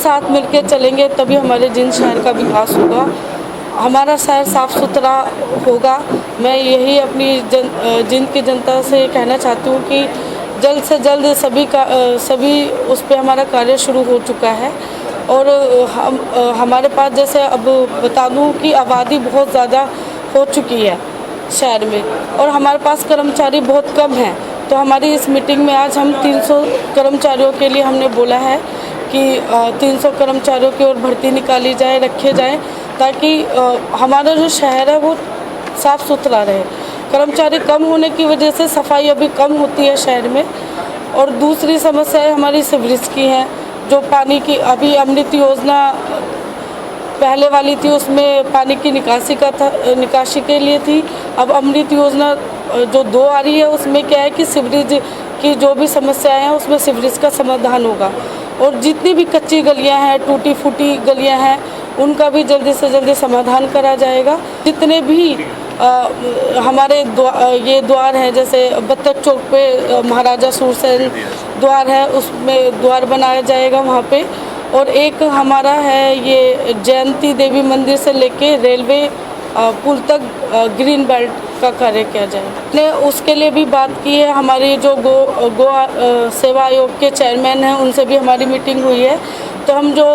साथ मिलकर चलेंगे तभी हमारे जींद शहर का विकास होगा, हमारा शहर साफ़ सुथरा होगा। मैं यही अपनी जींद की जनता से कहना चाहती हूँ कि जल्द से जल्द सभी उस पर हमारा कार्य शुरू हो चुका है। और हमारे पास जैसे अब बता दूँ कि आबादी बहुत ज़्यादा हो चुकी है शहर में और हमारे पास कर्मचारी बहुत कम हैं। तो हमारी इस मीटिंग में आज हम 300 कर्मचारियों के लिए हमने बोला है कि 300 कर्मचारियों की ओर भर्ती निकाली जाए, रखे जाएं, ताकि हमारा जो शहर है वो साफ़ सुथरा रहे। कर्मचारी कम होने की वजह से सफाई अभी कम होती है शहर में। और दूसरी समस्याएं हमारी सीवरेज की हैं, जो पानी की अभी अमृत योजना पहले वाली थी, उसमें पानी की निकासी के लिए थी। अब अमृत योजना जो 2 आ रही है उसमें क्या है कि सीवरेज की जो भी समस्याएं हैं उसमें सीवरेज का समाधान होगा। और जितनी भी कच्ची गलियां हैं, टूटी फूटी गलियां हैं, उनका भी जल्दी से जल्दी समाधान करा जाएगा। जितने भी हमारे ये द्वार हैं, जैसे बत्तख चौक पे महाराजा सूरसेन द्वार है, उसमें द्वार बनाया जाएगा वहाँ पे। और एक हमारा है ये जयंती देवी मंदिर से लेके रेलवे पुल तक ग्रीन बेल्ट का कार्य किया जाए। ने उसके लिए भी बात की है। हमारी जो गो सेवा आयोग के चेयरमैन हैं उनसे भी हमारी मीटिंग हुई है। तो हम जो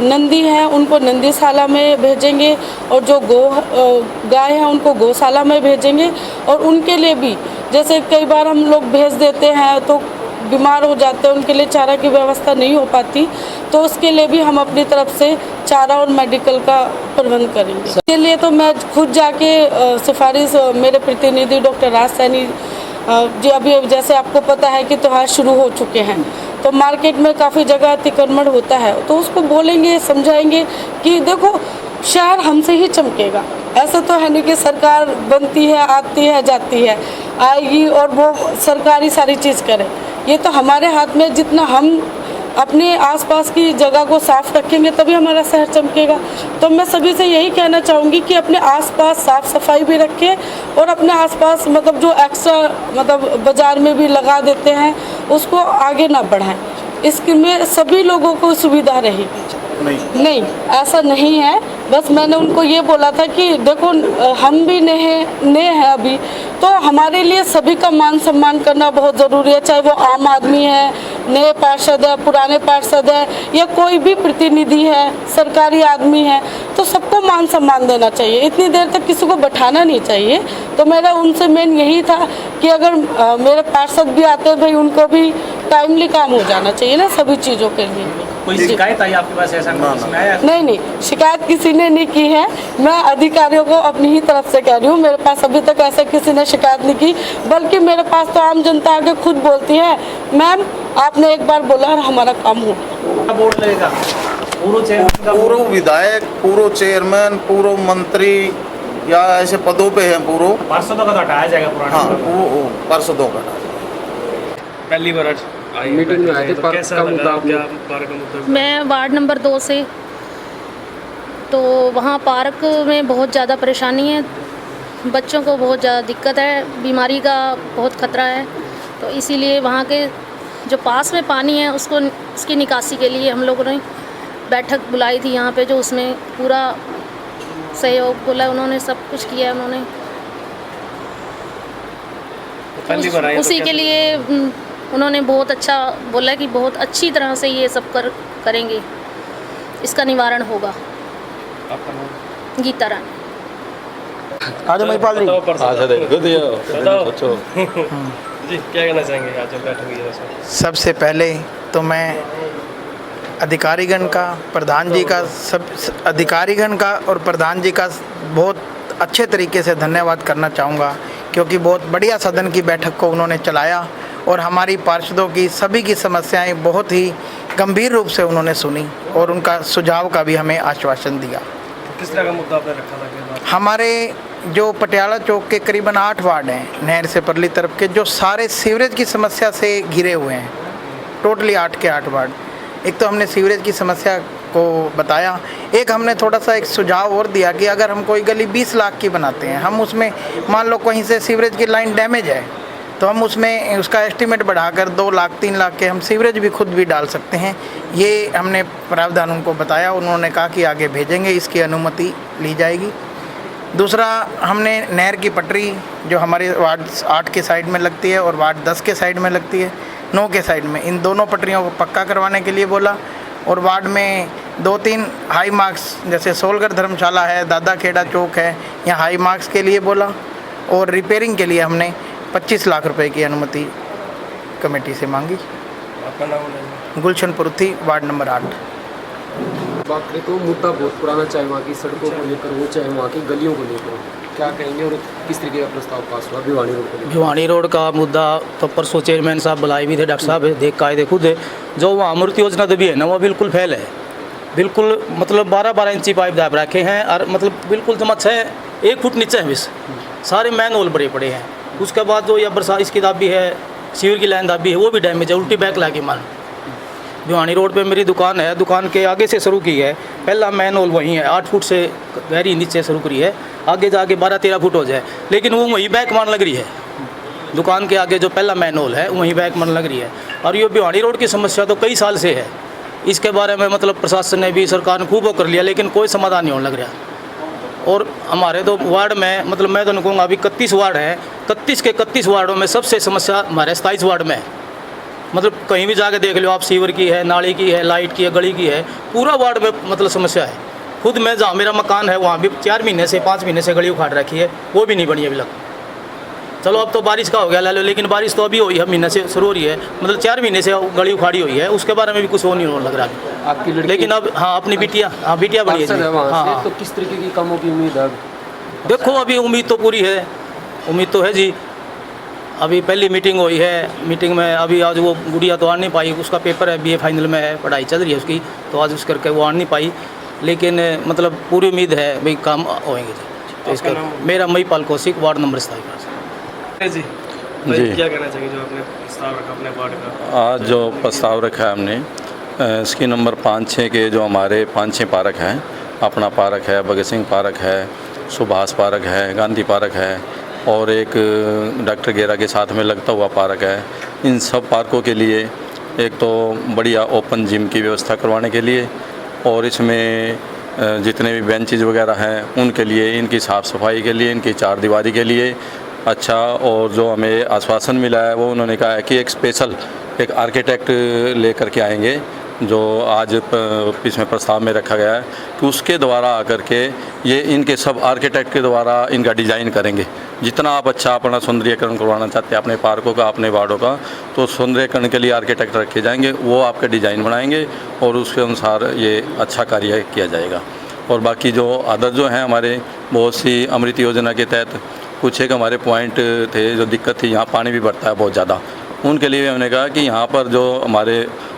नंदी हैं उनको नंदीशाला में भेजेंगे और जो गाय हैं उनको गौशाला में भेजेंगे। और उनके लिए भी जैसे कई बार हम लोग भेज देते हैं तो बीमार हो जाते हैं, उनके लिए चारा की व्यवस्था नहीं हो पाती, तो उसके लिए भी हम अपनी तरफ से चारा और मेडिकल का प्रबंध करेंगे। इसके लिए तो मैं खुद जाके सिफारिश मेरे प्रतिनिधि डॉक्टर राज सैनी जी, अभी जैसे आपको पता है कि त्योहार शुरू हो चुके हैं, तो मार्केट में काफ़ी जगह अतिक्रमण होता है, तो उसको बोलेंगे, समझाएंगे कि देखो शहर हमसे ही चमकेगा। ऐसा तो है नहीं कि सरकार बनती है, आती है, जाती है, आएगी और वो सरकारी सारी चीज़ करे। ये तो हमारे हाथ में, जितना हम अपने आसपास की जगह को साफ रखेंगे तभी हमारा शहर चमकेगा। तो मैं सभी से यही कहना चाहूँगी कि अपने आसपास साफ सफाई भी रखें और अपने आसपास मतलब जो एक्स्ट्रा मतलब बाज़ार में भी लगा देते हैं उसको आगे ना बढ़ाएं। इसमें सभी लोगों को सुविधा रहेगी। नहीं, ऐसा नहीं है। बस मैंने उनको ये बोला था कि देखो हम भी नए हैं अभी, तो हमारे लिए सभी का मान सम्मान करना बहुत ज़रूरी है, चाहे वो आम आदमी है, नए पार्षद है, पुराने पार्षद है, या कोई भी प्रतिनिधि है, सरकारी आदमी है, तो सबको मान सम्मान देना चाहिए। इतनी देर तक किसी को बैठाना नहीं चाहिए। तो मेरा उनसे मेन यही था कि अगर मेरे पार्षद भी आते हैं भाई, उनको भी टाइमली काम हो जाना चाहिए ना सभी चीज़ों के लिए। कोई शिकायत आई आपके पास? ऐसा नहीं, शिकायत किसी ने नहीं की है। मैं अधिकारियों को अपनी ही तरफ से कह रही हूँ, मेरे पास अभी तक ऐसे किसी ने शिकायत नहीं की, बल्कि मेरे पास तो आम जनता आके खुद बोलती है, मैम आपने एक बार बोला और हमारा काम हो गया। बोर्ड लगेगा, पूर्व विधायक, पूर्व चेयरमैन, पूर्व मंत्री या ऐसे पदों पे हैं पूर्व पार्षदों का तो हटाया जाएगा पुराना। हाँ, वो पार्षदों का पहली बार मीटिंग में आए थे। पार्क का मुद्दा मैं वार्ड नंबर 2 से, तो वहाँ पार्क में बहुत ज़्यादा परेशानी है, बच्चों को बहुत ज़्यादा दिक्कत है, बीमारी का बहुत खतरा है। तो इसीलिए वहाँ के जो पास में पानी है उसकी निकासी के लिए हम लोगों ने बैठक बुलाई थी यहाँ पे, जो उसमें पूरा सहयोग बोला उन्होंने, सब कुछ किया उन्होंने। उसी के लिए उन्होंने बहुत अच्छा बोला कि बहुत अच्छी तरह से ये सब करेंगे, इसका निवारण होगा। गीता रानी। आज महिपाल जी, जी क्या कहना चाहेंगे आज बैठक हुई है? सबसे पहले तो मैं अधिकारीगण का, प्रधान जी का, सब अधिकारीगण का और प्रधान जी का बहुत अच्छे तरीके से धन्यवाद करना चाहूँगा, क्योंकि बहुत बढ़िया सदन की बैठक को उन्होंने चलाया और हमारी पार्षदों की सभी की समस्याएं बहुत ही गंभीर रूप से उन्होंने सुनी और उनका सुझाव का भी हमें आश्वासन दिया। तो किस तरह का मुद्दा आपने रखा था? हमारे जो पटियाला चौक के करीबन 8 वार्ड हैं नहर से परली तरफ के, जो सारे सीवरेज की समस्या से घिरे हुए हैं, टोटली 8 के 8 वार्ड। एक तो हमने सीवरेज की समस्या को बताया, एक हमने थोड़ा सा एक सुझाव और दिया कि अगर हम कोई गली 20 लाख की बनाते हैं, हम उसमें मान लो कहीं से सीवरेज की लाइन डैमेज है तो हम उसमें उसका एस्टीमेट बढ़ाकर 2 लाख 3 लाख के हम सीवरेज भी खुद भी डाल सकते हैं। ये हमने प्रावधान उनको बताया, उन्होंने कहा कि आगे भेजेंगे, इसकी अनुमति ली जाएगी। दूसरा, हमने नहर की पटरी जो हमारे वार्ड 8 के साइड में लगती है और वार्ड 10 के साइड में लगती है, 9 के साइड में, इन दोनों पटरियों को पक्का करवाने के लिए बोला। और वार्ड में 2-3 हाई मार्क्स जैसे सोलगढ़ धर्मशाला है, दादा खेड़ा चौक है, यहाँ हाई मार्क्स के लिए बोला। और रिपेयरिंग के लिए हमने 25 लाख रुपए की अनुमति कमेटी से मांगी। आपका नाम है? गुलशन पुरुथी, वार्ड नंबर 8। बात करें तो मुद्दा बहुत पुराना, चाहे वहाँ की सड़कों को लेकर हो, चाहे वहाँ की गलियों को लेकर, क्या कहेंगे और किस तरीके का प्रस्ताव पास हुआ भिवानी रोड को लेकर? भिवानी रोड का मुद्दा तो परसों चेयरमैन साहब बुलाए भी थे, डॉक्टर साहब देख के आए थे खुद। जो वहाँ अमृत योजना तो भी है ना, वो बिल्कुल फेल है। बिल्कुल मतलब 12-12 इंची पाइप दाब रखे हैं और मतलब बिल्कुल जमा 1 फुट नीचे है बस, सारे मैन होल बड़े पड़े हैं। उसके बाद जो या बरसात इसकी दाबी है, सीवर की लाइन दाबी है, वो भी डैमेज है, उल्टी बैक ला के मान। भिवानी रोड पे मेरी दुकान है, दुकान के आगे से शुरू की है, पहला मैन होल वहीं है, 8 फुट से गहरी नीचे शुरू करी है, आगे जाके 12-13 फुट हो जाए, लेकिन वो वहीं बैक मान लग रही है। दुकान के आगे जो पहला मैन होल है वहीं बैक मान लग रही है। और ये भिवानी रोड की समस्या तो कई साल से है, इसके बारे में मतलब प्रशासन ने भी, सरकार ने खूब वो कर लिया, लेकिन कोई समाधान नहीं होने लग रहा। और हमारे तो वार्ड में मतलब मैं तो नहीं कहूँगा, अभी 31 वार्ड हैं, 31 के 31 वार्डों में सबसे समस्या हमारे 27 वार्ड में है। मतलब कहीं भी जाके देख लो आप, सीवर की है, नाली की है, लाइट की है, गली की है, पूरा वार्ड में मतलब समस्या है। खुद मैं जहाँ मेरा मकान है वहाँ भी 4 महीने से 5 महीने से गली उखाड़ रखी है, वो भी नहीं बनी अभी तक। चलो अब तो बारिश का हो गया ले लो, लेकिन बारिश तो अभी हुई है, महीने से शुरू हो रही है, मतलब 4 महीने से गली उखाड़ी हुई है, उसके बारे में भी कुछ हो नहीं होने लग रहा आपकी लड़की, लेकिन अब हाँ अपनी बिटिया, हाँ बिटिया बड़ी है वहाँ हाँ, से, तो किस तरीके की कामों की उम्मीद है? देखो अभी उम्मीद तो पूरी है, उम्मीद तो है जी। अभी पहली मीटिंग हुई है, मीटिंग में अभी आज वो गुड़िया तो आ नहीं पाई, उसका पेपर है, BA फाइनल में है, पढ़ाई चल रही है उसकी, तो आज उस करके वो आ नहीं पाई, लेकिन मतलब पूरी उम्मीद है भाई काम होएंगे जी। तो इसका मेरा महिपाल कौशिक, वार्ड नंबर 27। जी जी। क्या कहना चाहिए जो आपने प्रस्ताव रखा अपने वार्ड का? आज जो प्रस्ताव रखा है हमने, इसकी नंबर 5-6 के जो हमारे 5-6 पार्क हैं, अपना पार्क है, भगत सिंह पार्क है, सुभाष पार्क है, गांधी पार्क है और एक डॉक्टर गेरा के साथ में लगता हुआ पार्क है। इन सब पार्कों के लिए एक तो बढ़िया ओपन जिम की व्यवस्था करवाने के लिए, और इसमें जितने भी बेंचेज वगैरह हैं उनके लिए, इनकी साफ़ सफाई के लिए, इनकी चारदीवारी के लिए अच्छा। और जो हमें आश्वासन मिला है वो उन्होंने कहा है कि एक स्पेशल एक आर्किटेक्ट लेकर के आएंगे, जो आज इसमें प्रस्ताव में रखा गया है कि उसके द्वारा आकर के ये इनके सब आर्किटेक्ट के द्वारा इनका डिज़ाइन करेंगे। जितना आप अच्छा अपना सौंदर्यकरण करवाना चाहते हैं अपने पार्कों का, अपने वार्डों का, तो सौंदर्यकरण के लिए आर्किटेक्ट रखे जाएंगे, वो आपके डिज़ाइन बनाएंगे और उसके अनुसार ये अच्छा कार्य किया जाएगा। और बाकी जो अदर जो हैं हमारे बहुत सी अमृत योजना के तहत कुछ एक हमारे पॉइंट थे जो दिक्कत थी, यहाँ पानी भी बढ़ता है बहुत ज़्यादा, उनके लिए हमने कहा कि यहाँ पर जो हमारे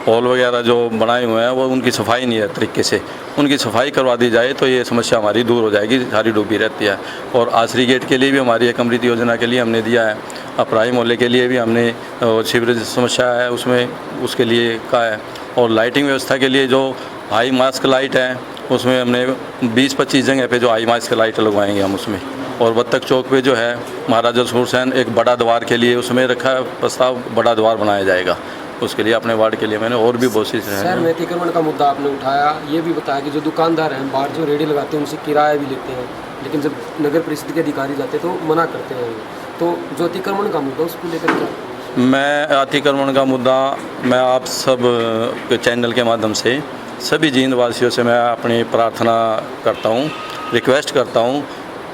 हॉल वगैरह जो बनाए हुए हैं वो उनकी सफाई नहीं है तरीके से, उनकी सफाई करवा दी जाए तो ये समस्या हमारी दूर हो जाएगी, सारी डूबी रहती है। और आसरी गेट के लिए भी हमारी एक अमृत योजना के लिए हमने दिया है, अपराई मोहल्ले के लिए भी हमने सीवरेज समस्या है उसमें उसके लिए कहा है। और लाइटिंग व्यवस्था के लिए जो हाई मास्क लाइट है उसमें हमने 20-25 जगह पे जो हाई मास्क लाइट लगवाएंगे हम उसमें। और बत्तख चौक पे जो है महाराजा सुरसैन एक बड़ा द्वार के लिए उसमें रखा है प्रस्ताव, बड़ा द्वार बनाया जाएगा उसके लिए अपने वार्ड के लिए। मैंने और भी बहुत सी शहर में अतिक्रमण का मुद्दा आपने उठाया, ये भी बताया कि जो दुकानदार हैं बाहर जो रेडी लगाते हैं उनसे किराया भी लेते हैं, लेकिन जब नगर परिषद के अधिकारी जाते हैं तो मना करते हैं। तो जो अतिक्रमण का मुद्दा उसको लेकर क्या? मैं अतिक्रमण का मुद्दा मैं आप सब के चैनल के माध्यम से सभी जींदवासियों से मैं अपनी प्रार्थना करता हूँ, रिक्वेस्ट करता हूँ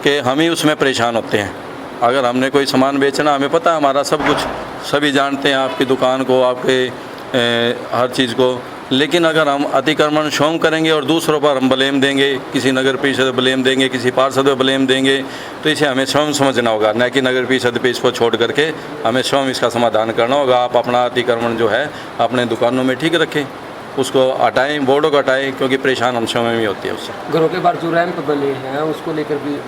कि हम ही उसमें परेशान होते हैं। अगर हमने कोई सामान बेचना, हमें पता है हमारा सब कुछ, सभी जानते हैं आपकी दुकान को, आपके हर चीज़ को, लेकिन अगर हम अतिक्रमण शोम करेंगे और दूसरों पर हम ब्लेम देंगे, किसी नगर परिषद ब्लेम देंगे, किसी पार्षद पर ब्लेम देंगे, तो इसे हमें स्वयं समझना होगा, न कि नगर परिषद पे इसको छोड़ करके हमें स्वयं इसका समाधान करना होगा। आप अपना अतिक्रमण जो है अपने दुकानों में ठीक रखें, उसको हटाएं, बोर्डों को हटाएं, क्योंकि परेशान हम स्वयं ही होती है उससे। घरों के बाहर जो रैंप बने हैं उसको लेकर भी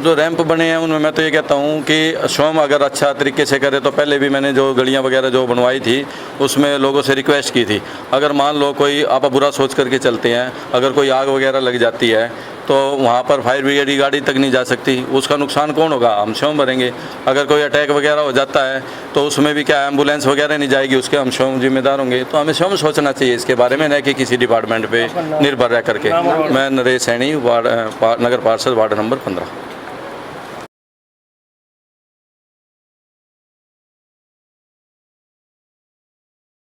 जो रैंप बने हैं उनमें मैं तो ये कहता हूँ कि स्वयं अगर अच्छा तरीके से करे, तो पहले भी मैंने जो गलियाँ वगैरह जो बनवाई थी उसमें लोगों से रिक्वेस्ट की थी, अगर मान लो कोई आप बुरा सोच करके चलते हैं, अगर कोई आग वगैरह लग जाती है तो वहाँ पर फायर ब्रिगेड की गाड़ी तक नहीं जा सकती। उसका नुकसान कौन होगा? हम स्वयं भरेंगे। अगर कोई अटैक वगैरह हो जाता है तो उसमें भी क्या एम्बुलेंस वगैरह नहीं जाएगी, उसके हम स्वयं जिम्मेदार होंगे। तो हमें स्वयं सोचना चाहिए इसके बारे में, न कि किसी डिपार्टमेंट पे निर्भर रह करके। मैं नरेश सैनी, नगर पार्षद वार्ड नंबर 15।